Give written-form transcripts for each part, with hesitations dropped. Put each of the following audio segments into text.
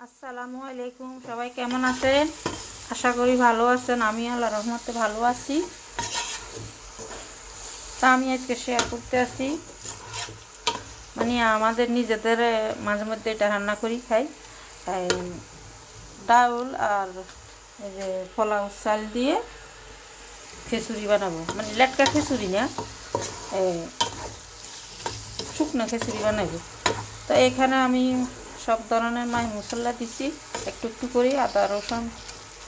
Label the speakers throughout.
Speaker 1: আসসালামু আলাইকুম, সবাই কেমন আছেন? আশা করি ভালো আছেন। আমি আল্লাহর রহমতে ভালো আছি। তা আমি আজকে শেয়ার করতে আসি, মানে আমাদের নিজেদের মাঝে মধ্যে এটা রান্না করি খাই। ডাউল আর এই যে পোলাও চাল দিয়ে খিচুড়ি বানাবো, মানে লেটকা খিচুড়ি না, শুকনো খিচুড়ি বানাবো। তো এখানে আমি সব ধরনের মশলা দিছি, একটু একটু করে আদা রসুন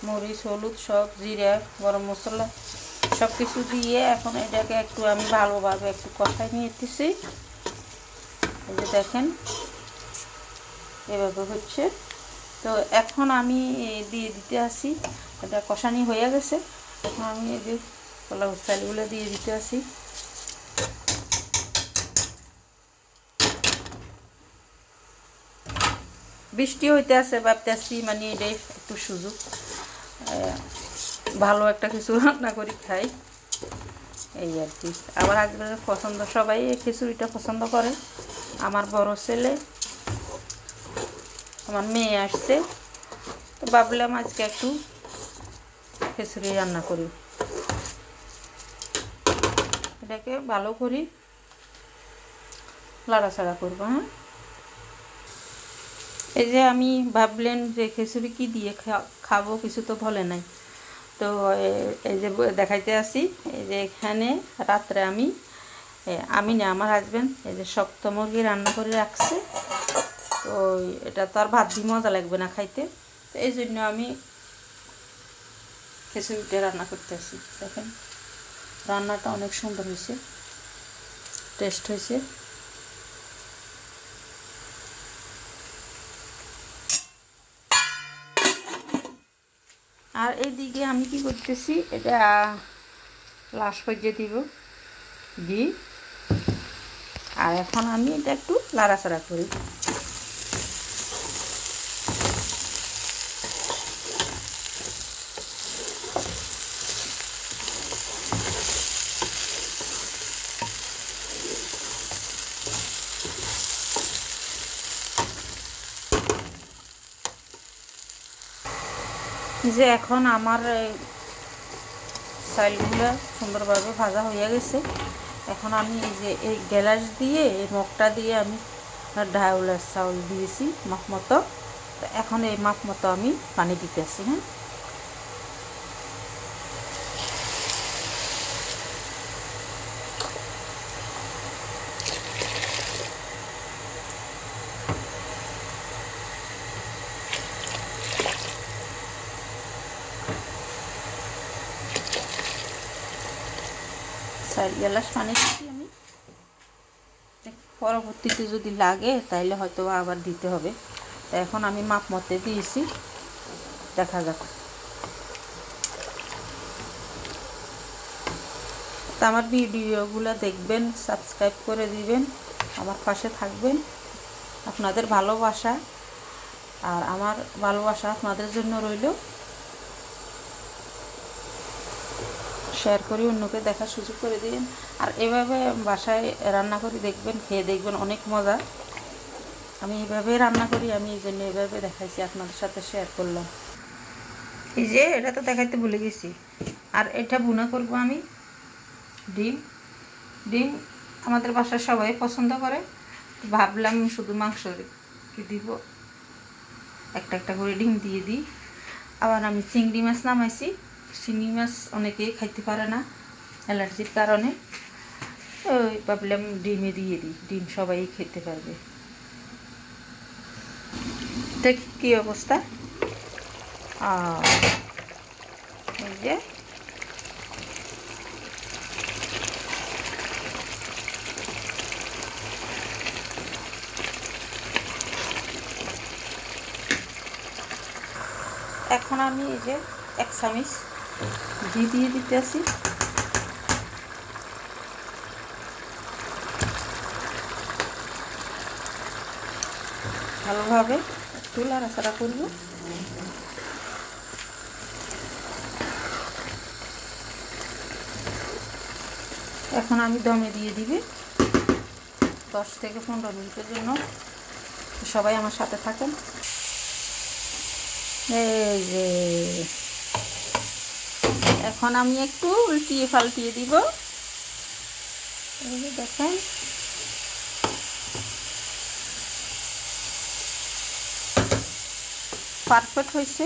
Speaker 1: মরিচ হলুদ সব জিরা গরম মশলা সব কিছু দিয়ে এখন এটাকে একটু আমি ভালোভাবে একটু কষাই নিতেছি। এই যে দেখেন এভাবে হচ্ছে। তো এখন আমি দিয়ে দিতে আসি, এটা কষানি হয়ে গেছে। এখন আমি এই যে পোলাও চালগুলো দিয়ে দিতে আসি। বৃষ্টি হইতে আছে, ভাবতে আসি মানে এটাই একটু সুযোগ, ভালো একটা কিছু রান্না করি খাই, এই আর কি। আমার হাজবেন্ডের পছন্দ, সবাই এই খিচুড়িটা পছন্দ করে। আমার বড় ছেলে, আমার মেয়ে আসছে, তো ভাবলাম আজকে একটু খিচুড়ি রান্না করি। এটাকে ভালো করি লাড়াচাড়া করবো। হ্যাঁ, এই যে আমি ভাবলেন যে খিচুড়ি কি দিয়ে খাবো, কিছু তো বলে নাই। তো এই যে দেখাইতে আসি, এই যে এখানে রাত্রে আমি না আমার হাজবেন্ড এই যে শক্ত মুরগি রান্না করে রাখছে। তো এটা তো আর ভাত দিয়ে মজা লাগবে না খাইতে, তো এই জন্য আমি খিচুড়িটা রান্না করতে আসি। দেখেন রান্নাটা অনেক সুন্দর হয়েছে, টেস্ট হয়েছে। আর এইদিকে আমি কি করতেছি, এটা লাশ পর্যায়ে দিব ঘি। আর এখন আমি এটা একটু লাড়াচাড়া করি। যে এখন আমার চালগুলো সুন্দরভাবে ভাজা হয়ে গেছে। এখন আমি এই যে এই গ্যালাস দিয়ে এই মগটা দিয়ে আমি ডাউলের চাউল দিয়েছি মাপ মতো। তো এখন এই মাপ মতো আমি পানি দিতেছি। হ্যাঁ, চার গ্লাস পানি দিচ্ছি আমি। পরবর্তীতে যদি লাগে তাইলে হয়তো আবার দিতে হবে। তো এখন আমি মাপ মতো দিয়েছি, দেখা যাক। তো আমার ভিডিওগুলো দেখবেন, সাবস্ক্রাইব করে দিবেন, আমার পাশে থাকবেন। আপনাদের ভালোবাসা আর আমার ভালোবাসা আপনাদের জন্য রইল। শেয়ার করি, অন্যকে দেখার সুযোগ করে দিন। আর এভাবে বাসায় রান্না করে দেখবেন, খেয়ে দেখবেন অনেক মজা। আমি এইভাবে রান্না করি, আমি এই জন্য এইভাবে দেখাইছি, আপনাদের সাথে শেয়ার করলাম। এই যে এটা তো দেখাইতে ভুলে গেছি। আর এটা ভুনা করব আমি ডিম। ডিম আমাদের বাসার সবাই পছন্দ করে, ভাবলাম শুধু মাংস কি দিব, একটা একটা করে ডিম দিয়ে দিই। আবার আমি চিংড়ি মাছ নামাইছি, চিংড়ি মাছ অনেকেই খাইতে পারে না অ্যালার্জির কারণে, ওই ভাবলাম ডিমে দিয়ে দিই, ডিম সবাই খেতে পারবে। দেখ কী অবস্থা। এই যে এখন আমি এই যে 1 চামচ ঘি দিয়ে দিতে আসি। ভালোভাবে একটু নাড়াচাড়া করব। এখন আমি দমে দিয়ে দিবি 10 থেকে 15 মিনিটের জন্য। সবাই আমার সাথে থাকেন। এই যে এখন আমি একটু উল্টিয়ে পাল্টিয়ে দিব। এই যে দেখেন পারফেক্ট হয়েছে।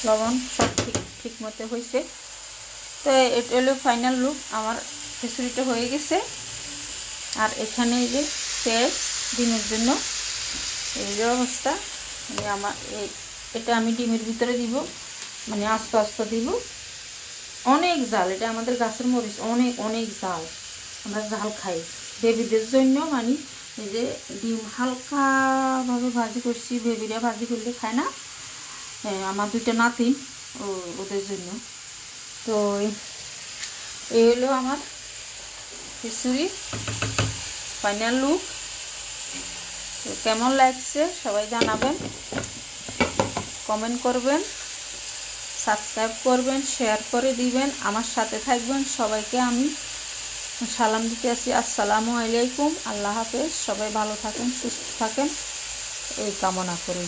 Speaker 1: লবণ সব ঠিক মতো হয়েছে। তো এটা হলো ফাইনাল লুক, আমার খিচুড়িটা হয়ে গেছে। আর এখানে এই যে পেঁয়াজ ডিমের জন্য এই যে অবস্থা, মানে আমার এটা আমি ডিমের ভিতরে দিব, মানে আস্তে আস্তে দিব। অনেক জাল, এটা আমাদের গাছের মরিচ, অনেক অনেক জাল, আমরা জাল খাই বেবিদের জন্য। মানে এই যে ডিম হালকাভাবে ভাজি করছি, বেবিরা ভাজি করলে খায় না, আমার দুইটা নাতি ওদের জন্য। তো এই হলো আমার খিচুড়ি ফাইনাল লুক। তো কেমন লাগছে সবাই জানাবেন, কমেন্ট করবেন, সাবস্ক্রাইব করবেন, শেয়ার করে দিবেন, আমার সাথে থাকবেন। সবাইকে আমি সালাম দিতে আসি, আসসালামু আলাইকুম, আল্লাহ হাফেজ। সবাই ভালো থাকেন, সুস্থ থাকেন এই কামনা করি।